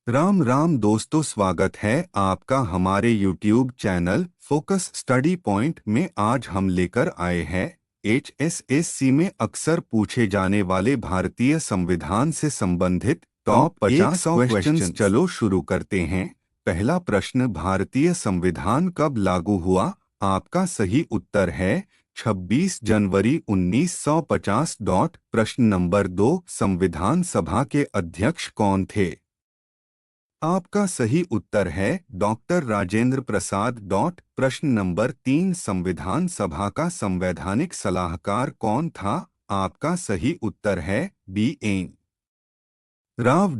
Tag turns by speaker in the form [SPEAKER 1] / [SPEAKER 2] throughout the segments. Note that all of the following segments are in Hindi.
[SPEAKER 1] राम राम दोस्तों, स्वागत है आपका हमारे YouTube channel focus study point में। आज हम लेकर आए हैं HSSC में अक्सर पूछे जाने वाले भारतीय संविधान से संबंधित टॉप 50 क्वेश्चंस। चलो शुरू करते हैं। पहला प्रश्न, भारतीय संविधान कब लागू हुआ? आपका सही उत्तर है 26 जनवरी 1950। प्रश्न नंबर 2, संविधान सभा के अध्यक्ष कौन थे? आपका सही उत्तर है डॉक्टर राजेंद्र प्रसाद। प्रश्न नंबर 3, संविधान सभा का संवैधानिक सलाहकार कौन था? आपका सही उत्तर है B.N. राव।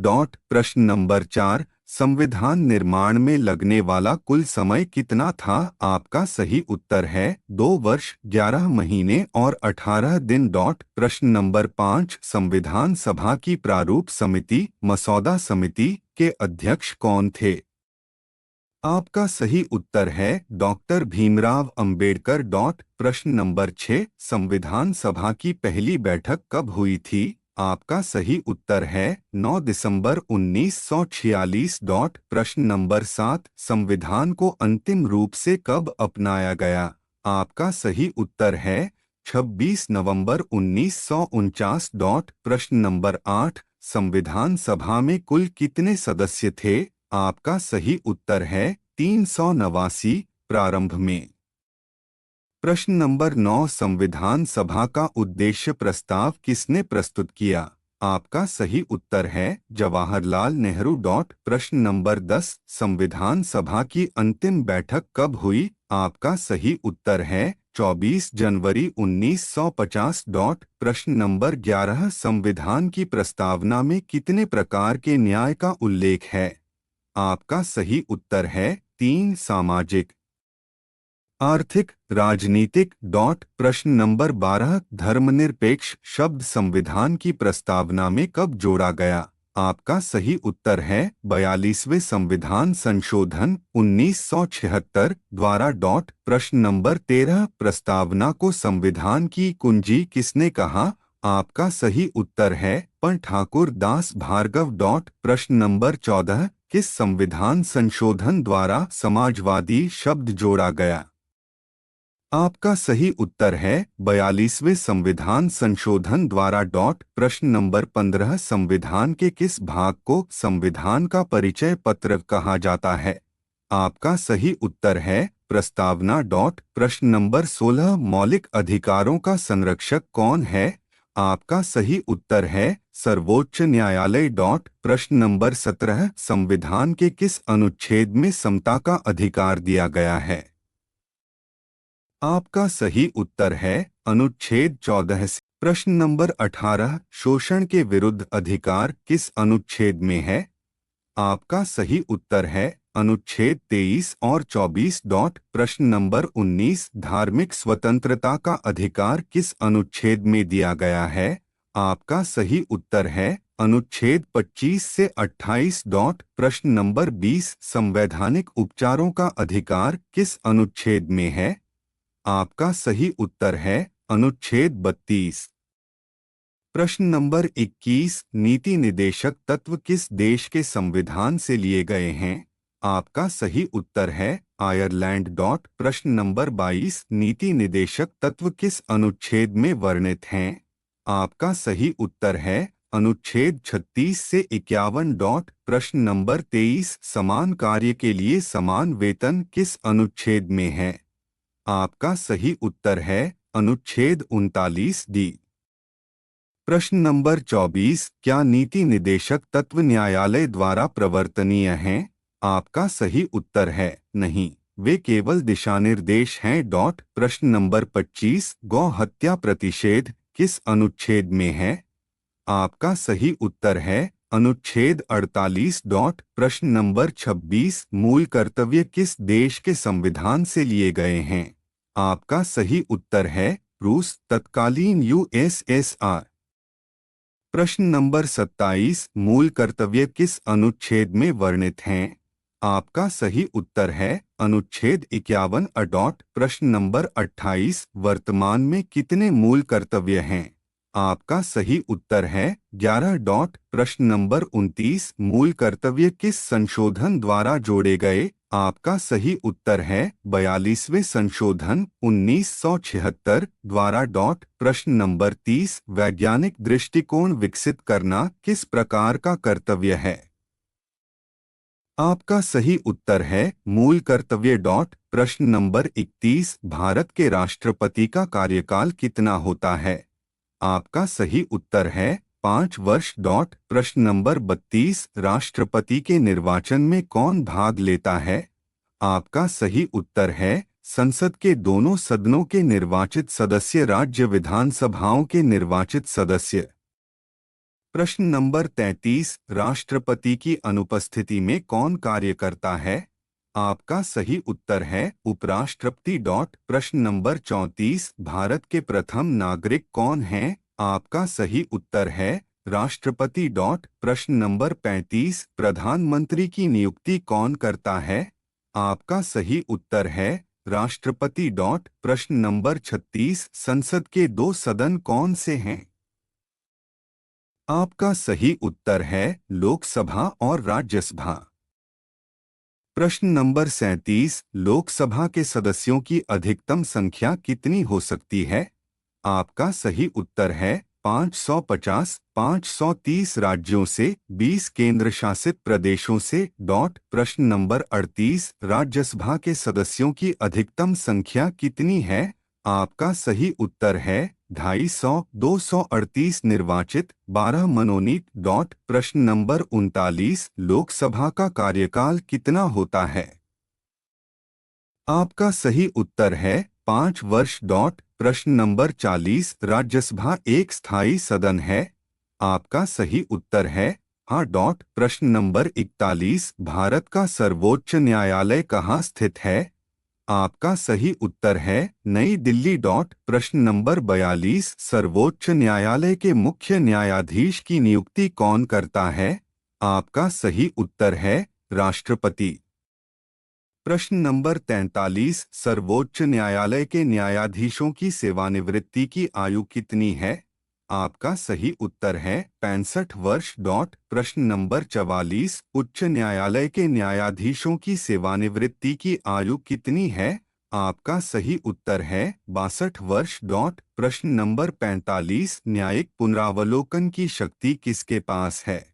[SPEAKER 1] प्रश्न नंबर 4, संविधान निर्माण में लगने वाला कुल समय कितना था? आपका सही उत्तर है 2 वर्ष 11 महीने और 18 दिन। प्रश्न नंबर 5, संविधान सभा की प्रारूप समिति मसौदा समिति के अध्यक्ष कौन थे? आपका सही उत्तर है डॉक्टर भीमराव अंबेडकर। प्रश्न नंबर 6, संविधान सभा की पहली बैठक कब हुई थी? आपका सही उत्तर है 9 दिसंबर 1946। प्रश्न नंबर 7, संविधान को अंतिम रूप से कब अपनाया गया? आपका सही उत्तर है 26 नवंबर 1949। प्रश्न नंबर 8, संविधान सभा में कुल कितने सदस्य थे? आपका सही उत्तर है 389 प्रारंभ में। प्रश्न नंबर 9, संविधान सभा का उद्देश्य प्रस्ताव किसने प्रस्तुत किया? आपका सही उत्तर है जवाहरलाल नेहरू। प्रश्न नंबर 10, संविधान सभा की अंतिम बैठक कब हुई? आपका सही उत्तर है 24 जनवरी 1950। प्रश्न नंबर 11, संविधान की प्रस्तावना में कितने प्रकार के न्याय का उल्लेख है? आपका सही उत्तर है 3, सामाजिक, आर्थिक, राजनीतिक। प्रश्न नंबर 12, धर्मनिरपेक्ष शब्द संविधान की प्रस्तावना में कब जोड़ा गया? आपका सही उत्तर है 42वें संविधान संशोधन 1976 द्वारा। प्रश्न नंबर 13, प्रस्तावना को संविधान की कुंजी किसने कहा? आपका सही उत्तर है पं ठाकुर दास भार्गव। प्रश्न नंबर 14, किस संविधान संशोधन द्वारा समाजवादी शब्द जोड़ा गया? आपका सही उत्तर है 42वें संविधान संशोधन द्वारा। प्रश्न नंबर 15, संविधान के किस भाग को संविधान का परिचय पत्र कहा जाता है? आपका सही उत्तर है प्रस्तावना। प्रश्न नंबर 16, मौलिक अधिकारों का संरक्षक कौन है? आपका सही उत्तर है सर्वोच्च न्यायालय। प्रश्न नंबर 17, संविधान के किस अनुच्छेद में समता का अधिकार दिया गया है? आपका सही उत्तर है अनुच्छेद 14 से। प्रश्न नंबर 18, शोषण के विरुद्ध अधिकार किस अनुच्छेद में है? आपका सही उत्तर है अनुच्छेद 23 और 24। प्रश्न नंबर 19, धार्मिक स्वतंत्रता का अधिकार किस अनुच्छेद में दिया गया है? आपका सही उत्तर है अनुच्छेद 25 से 28। प्रश्न नंबर 20, संवैधानिक उपचारों का अधिकार किस अनुच्छेद में है? आपका सही उत्तर है अनुच्छेद 32। प्रश्न नंबर 21, नीति निदेशक तत्व किस देश के संविधान से लिए गए हैं? आपका सही उत्तर है आयरलैंड। प्रश्न नंबर 22, नीति निदेशक तत्व किस अनुच्छेद में वर्णित हैं? आपका सही उत्तर है अनुच्छेद 36 से 51। प्रश्न नंबर 23, समान कार्य के लिए समान वेतन किस अनुच्छेद में है? आपका सही उत्तर है अनुच्छेद 39D। प्रश्न नंबर 24, क्या नीति निदेशक तत्व न्यायालय द्वारा प्रवर्तनीय हैं? आपका सही उत्तर है नहीं, वे केवल दिशानिर्देश हैं। प्रश्न नंबर 25, गौ हत्या प्रतिषेध किस अनुच्छेद में है? आपका सही उत्तर है अनुच्छेद 48। प्रश्न नंबर 26, मूल कर्तव्य किस देश के संविधान से लिए गए हैं? आपका सही उत्तर है रूस, तत्कालीन USSR। प्रश्न नंबर 27, मूल कर्तव्य किस अनुच्छेद में वर्णित हैं? आपका सही उत्तर है अनुच्छेद 51। प्रश्न नंबर 28, वर्तमान में कितने मूल कर्तव्य हैं? आपका सही उत्तर है 11 डॉट। प्रश्न नंबर 29, मूल कर्तव्य किस संशोधन द्वारा जोड़े गए? आपका सही उत्तर है 42वें संशोधन 1976 द्वारा डॉट। प्रश्न नंबर 30, वैज्ञानिक दृष्टिकोण विकसित करना किस प्रकार का कर्तव्य है? आपका सही उत्तर है मूल कर्तव्य डॉट। प्रश्न नंबर 31, भारत के राष्ट्रपति का कार्यकाल कितना होता है? आपका सही उत्तर है 5 वर्ष डॉट। प्रश्न नंबर 32, राष्ट्रपति के निर्वाचन में कौन भाग लेता है? आपका सही उत्तर है संसद के दोनों सदनों के निर्वाचित सदस्य, राज्य विधानसभाओं के निर्वाचित सदस्य। प्रश्न नंबर 33, राष्ट्रपति की अनुपस्थिति में कौन कार्य करता है? आपका सही उत्तर है उपराष्ट्रपति डॉट। प्रश्न नंबर 34, भारत के प्रथम नागरिक कौन हैं? आपका सही उत्तर है राष्ट्रपति डॉट। प्रश्न नंबर 35, प्रधानमंत्री की नियुक्ति कौन करता है? आपका सही उत्तर है राष्ट्रपति डॉट। प्रश्न नंबर 36, संसद के दो सदन कौन से हैं? आपका सही उत्तर है लोकसभा और राज्यसभा। प्रश्न नंबर 37, लोकसभा के सदस्यों की अधिकतम संख्या कितनी हो सकती है? आपका सही उत्तर है 550। 530 राज्यों से 20 केंद्र शासित प्रदेशों से डॉट। प्रश्न नंबर 38, राज्यसभा के सदस्यों की अधिकतम संख्या कितनी है? आपका सही उत्तर है 250। 238 निर्वाचित, 12 मनोनीत डॉट। प्रश्न नंबर 39, लोकसभा का कार्यकाल कितना होता है? आपका सही उत्तर है 5 वर्ष डॉट। प्रश्न नंबर 40, राज्यसभा एक स्थायी सदन है? आपका सही उत्तर है हाँ डॉट। प्रश्न नंबर 41, भारत का सर्वोच्च न्यायालय कहाँ स्थित है? आपका सही उत्तर है नई दिल्ली डॉट। प्रश्न नंबर 42, सर्वोच्च न्यायालय के मुख्य न्यायाधीश की नियुक्ति कौन करता है? आपका सही उत्तर है राष्ट्रपति। प्रश्न नंबर 43, सर्वोच्च न्यायालय के न्यायाधीशों की सेवानिवृत्ति की आयु कितनी है? आपका सही उत्तर है 65 वर्ष डॉट। प्रश्न नंबर 44, उच्च न्यायालय के न्यायाधीशों की सेवानिवृत्ति की आयु कितनी है? आपका सही उत्तर है 62 वर्ष डॉट। प्रश्न नंबर 45, न्यायिक पुनरावलोकन की शक्ति किसके पास है?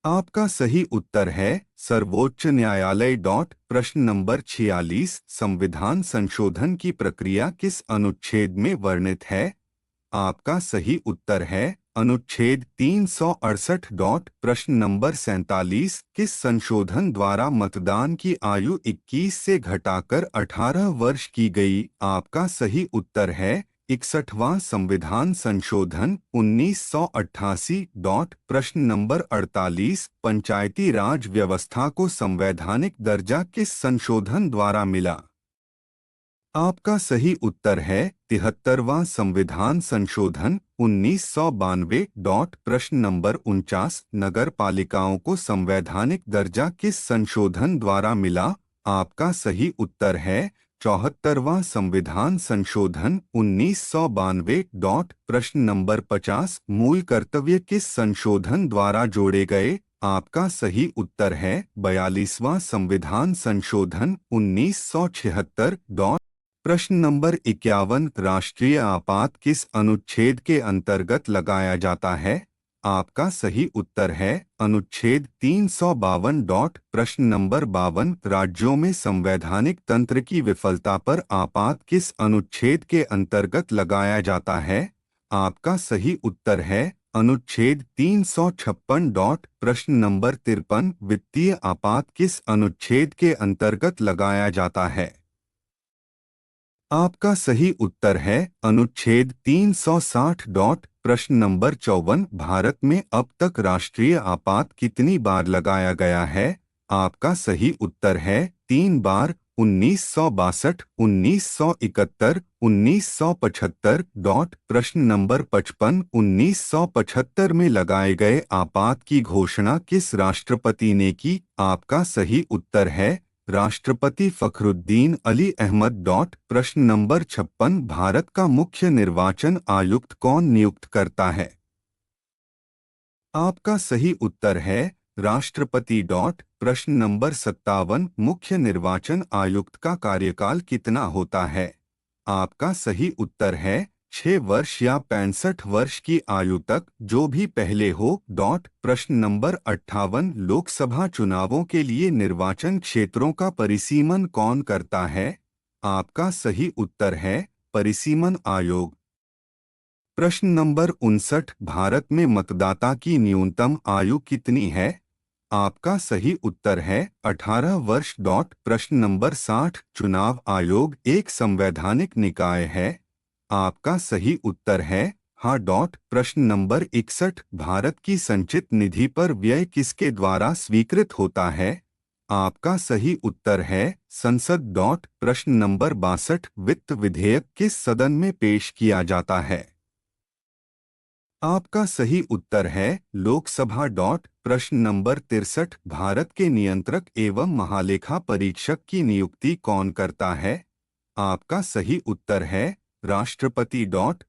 [SPEAKER 1] आपका सही उत्तर है सर्वोच्च न्यायालय डॉट। प्रश्न नंबर 46, संविधान संशोधन की प्रक्रिया किस अनुच्छेद में वर्णित है? आपका सही उत्तर है अनुच्छेद 368 डॉट। प्रश्न नंबर 47, किस संशोधन द्वारा मतदान की आयु 21 से घटाकर 18 वर्ष की गई? आपका सही उत्तर है 61वां संविधान संशोधन 1988 डॉट। प्रश्न नंबर 48, पंचायती राज व्यवस्था को संवैधानिक दर्जा किस संशोधन द्वारा मिला? आपका सही उत्तर है 73वां संविधान संशोधन 1992 डॉट। प्रश्न नंबर 49, नगर पालिकाओं को संवैधानिक दर्जा किस संशोधन द्वारा मिला? आपका सही उत्तर है 74वां संविधान संशोधन 1992 डॉट। प्रश्न नंबर 50, मूल कर्तव्य किस संशोधन द्वारा जोड़े गए? आपका सही उत्तर है 42वां संविधान संशोधन 1976 डॉट। प्रश्न नंबर 51, राष्ट्रीय आपात किस अनुच्छेद के अंतर्गत लगाया जाता है? आपका सही उत्तर है अनुच्छेद 352 डॉट। प्रश्न नंबर 52, राज्यों में संवैधानिक तंत्र की विफलता पर आपात किस अनुच्छेद के अंतर्गत लगाया जाता है? आपका सही उत्तर है अनुच्छेद 356 डॉट। प्रश्न नंबर 53, वित्तीय आपात किस अनुच्छेद के अंतर्गत लगाया जाता है? आपका सही उत्तर है अनुच्छेद 360 डॉट। प्रश्न नंबर 54, भारत में अब तक राष्ट्रीय आपात कितनी बार लगाया गया है? आपका सही उत्तर है 3 बार, 1962, 1971, 1975 डॉट। प्रश्न नंबर 55, 1975 में लगाए गए आपात की घोषणा किस राष्ट्रपति ने की? आपका सही उत्तर है राष्ट्रपति फखरुद्दीन अली अहमद। प्रश्न नंबर 56, भारत का मुख्य निर्वाचन आयुक्त कौन नियुक्त करता है? आपका सही उत्तर है राष्ट्रपति। प्रश्न नंबर 57, मुख्य निर्वाचन आयुक्त का कार्यकाल कितना होता है? आपका सही उत्तर है 6 वर्ष या 65 वर्ष की आयु तक, जो भी पहले हो। प्रश्न नंबर 58, लोकसभा चुनावों के लिए निर्वाचन क्षेत्रों का परिसीमन कौन करता है? आपका सही उत्तर है परिसीमन आयोग। प्रश्न नंबर 59, भारत में मतदाता की न्यूनतम आयु कितनी है? आपका सही उत्तर है 18 वर्ष। प्रश्न नंबर 60, चुनाव आयोग एक संवैधानिक निकाय है? आपका सही उत्तर है हाँ। प्रश्न नंबर 61, भारत की संचित निधि पर व्यय किसके द्वारा स्वीकृत होता है? आपका सही उत्तर है संसद। प्रश्न नंबर 62, वित्त विधेयक किस सदन में पेश किया जाता है? आपका सही उत्तर है लोकसभा। प्रश्न नंबर 63, भारत के नियंत्रक एवं महालेखा परीक्षक की नियुक्ति कौन करता है? आपका सही उत्तर है राष्ट्रपति।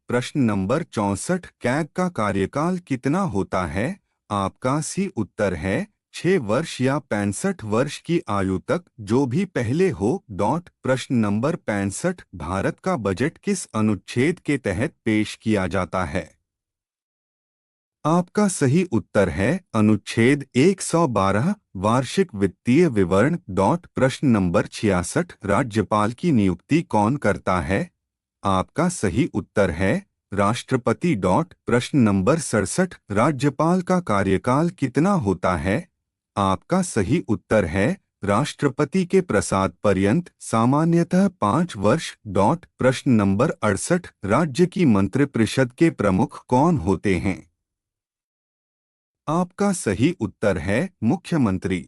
[SPEAKER 1] प्रश्न नंबर 64, कैग का कार्यकाल कितना होता है? आपका सही उत्तर है 6 वर्ष या 65 वर्ष की आयु तक, जो भी पहले हो। प्रश्न नंबर 65, भारत का बजट किस अनुच्छेद के तहत पेश किया जाता है? आपका सही उत्तर है अनुच्छेद 112, वार्षिक वित्तीय विवरण। प्रश्न नंबर 66, राज्यपाल की नियुक्ति कौन करता है? आपका सही उत्तर है राष्ट्रपति। प्रश्न नंबर 67, राज्यपाल का कार्यकाल कितना होता है? आपका सही उत्तर है राष्ट्रपति के प्रसाद पर्यंत, सामान्यतः 5 वर्ष। प्रश्न नंबर 68, राज्य की मंत्रिपरिषद के प्रमुख कौन होते हैं? आपका सही उत्तर है मुख्यमंत्री।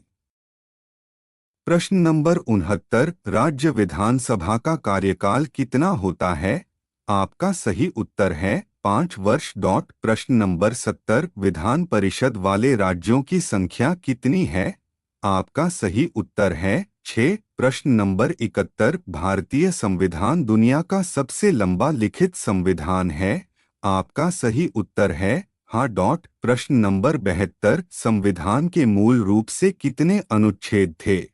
[SPEAKER 1] प्रश्न नंबर 69, राज्य विधानसभा का कार्यकाल कितना होता है? आपका सही उत्तर है 5 वर्ष। प्रश्न नंबर 70, विधान परिषद वाले राज्यों की संख्या कितनी है? आपका सही उत्तर है 6। प्रश्न नंबर 71, भारतीय संविधान दुनिया का सबसे लंबा लिखित संविधान है? आपका सही उत्तर है हाँ। प्रश्न नंबर 72, संविधान के मूल रूप से कितने अनुच्छेद थे?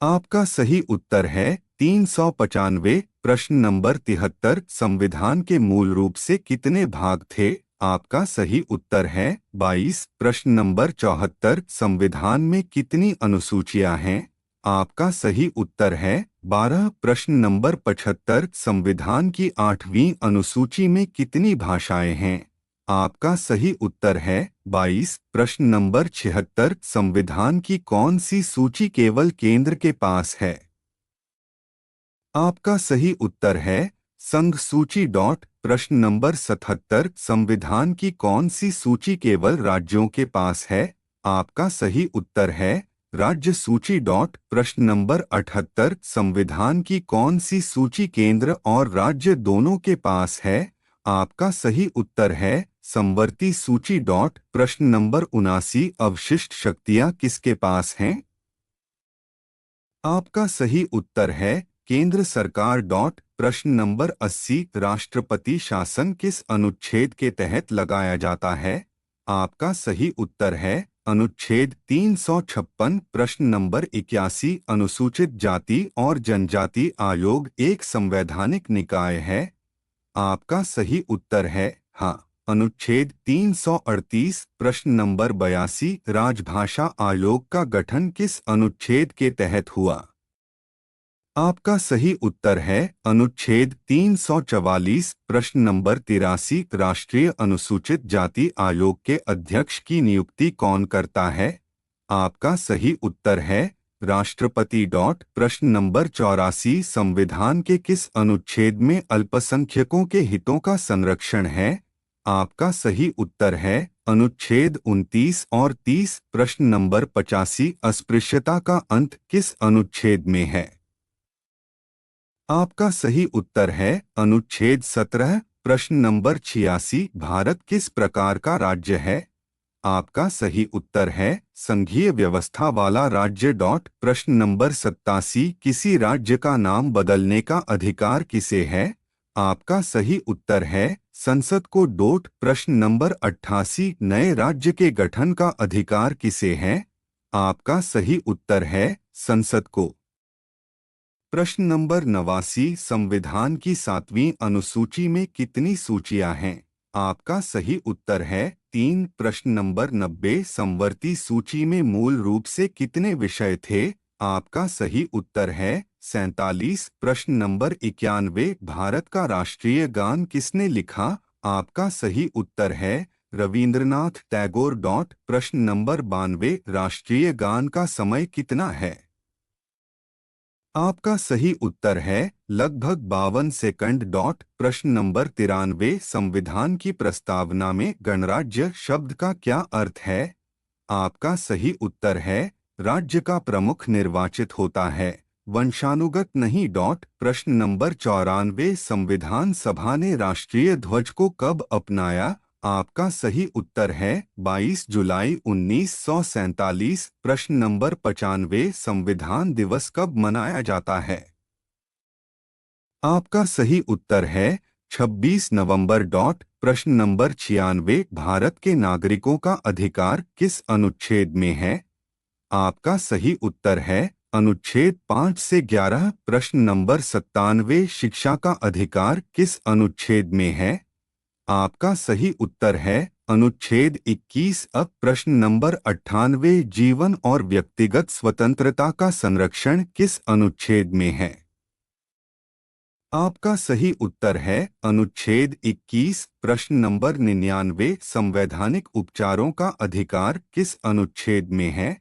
[SPEAKER 1] आपका सही उत्तर है 395। प्रश्न नंबर 73, संविधान के मूल रूप से कितने भाग थे? आपका सही उत्तर है 22। प्रश्न नंबर 74, संविधान में कितनी अनुसूचियां हैं? आपका सही उत्तर है 12। प्रश्न नंबर 75, संविधान की 8वीं अनुसूची में कितनी भाषाएं हैं? आपका सही उत्तर है 22। प्रश्न नंबर 76, संविधान की कौन सी सूची केवल केंद्र के पास है? आपका सही उत्तर है संघ सूची। प्रश्न नंबर 77, संविधान की कौन सी सूची केवल राज्यों के पास है? आपका सही उत्तर है राज्य सूची। प्रश्न नंबर 78, संविधान की कौन सी सूची केंद्र और राज्य दोनों के पास है? आपका सही उत्तर है समवर्ती सूची। प्रश्न नंबर 79, अवशिष्ट शक्तियां किसके पास हैं? आपका सही उत्तर है केंद्र सरकार। प्रश्न नंबर 80, राष्ट्रपति शासन किस अनुच्छेद के तहत लगाया जाता है? आपका सही उत्तर है अनुच्छेद 356। प्रश्न नंबर 81, अनुसूचित जाति और जनजाति आयोग एक संवैधानिक निकाय है? आपका सही उत्तर है हाँ, अनुच्छेद 338। प्रश्न नंबर 82, राजभाषा आयोग का गठन किस अनुच्छेद के तहत हुआ? आपका सही उत्तर है अनुच्छेद 344। प्रश्न नंबर 83, राष्ट्रीय अनुसूचित जाति आयोग के अध्यक्ष की नियुक्ति कौन करता है? आपका सही उत्तर है राष्ट्रपति। प्रश्न नंबर 84, संविधान के किस अनुच्छेद में अल्पसंख्यकों के हितों का संरक्षण है? आपका सही उत्तर है अनुच्छेद 29 और 30। प्रश्न नंबर 85, अस्पृश्यता का अंत किस अनुच्छेद में है? आपका सही उत्तर है अनुच्छेद 17। प्रश्न नंबर 86, भारत किस प्रकार का राज्य है? आपका सही उत्तर है संघीय व्यवस्था वाला राज्य। प्रश्न नंबर 87, किसी राज्य का नाम बदलने का अधिकार किसे है? आपका सही उत्तर है संसद को। प्रश्न नंबर 88, नए राज्य के गठन का अधिकार किसे है? आपका सही उत्तर है संसद को। प्रश्न नंबर 89, संविधान की 7वीं अनुसूची में कितनी सूचियां हैं? आपका सही उत्तर है 3। प्रश्न नंबर 90, समवर्ती सूची में मूल रूप से कितने विषय थे? आपका सही उत्तर है 47। प्रश्न नंबर 91, भारत का राष्ट्रीय गान किसने लिखा? आपका सही उत्तर है रविंद्रनाथ टैगोर। प्रश्न नंबर 92, राष्ट्रीय गान का समय कितना है? आपका सही उत्तर है लगभग 52 सेकंड। प्रश्न नंबर 93, संविधान की प्रस्तावना में गणराज्य शब्द का क्या अर्थ है? आपका सही उत्तर है राज्य का प्रमुख निर्वाचित होता है, वंशानुगत नहीं। प्रश्न नंबर 94, संविधान सभा ने राष्ट्रीय ध्वज को कब अपनाया? आपका सही उत्तर है 22 जुलाई 1947। प्रश्न नंबर 95, संविधान दिवस कब मनाया जाता है? आपका सही उत्तर है 26 नवंबर। प्रश्न नंबर 96, भारत के नागरिकों का अधिकार किस अनुच्छेद में है? आपका सही उत्तर है अनुच्छेद 5 से 11। प्रश्न नंबर 97, शिक्षा का अधिकार किस अनुच्छेद में है? आपका सही उत्तर है अनुच्छेद 21। अब प्रश्न नंबर 98, जीवन और व्यक्तिगत स्वतंत्रता का संरक्षण किस अनुच्छेद में है? आपका सही उत्तर है अनुच्छेद 21। प्रश्न नंबर 99, संवैधानिक उपचारों का अधिकार किस अनुच्छेद में है?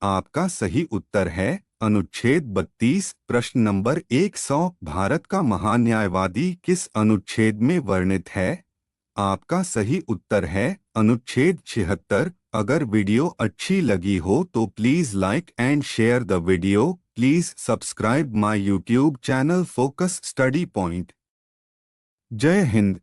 [SPEAKER 1] आपका सही उत्तर है अनुच्छेद 32। प्रश्न नंबर 100, भारत का महान न्यायवादी किस अनुच्छेद में वर्णित है? आपका सही उत्तर है अनुच्छेद 76। अगर वीडियो अच्छी लगी हो तो please like and share the video. Please subscribe my YouTube channel focus study point. जय हिंद।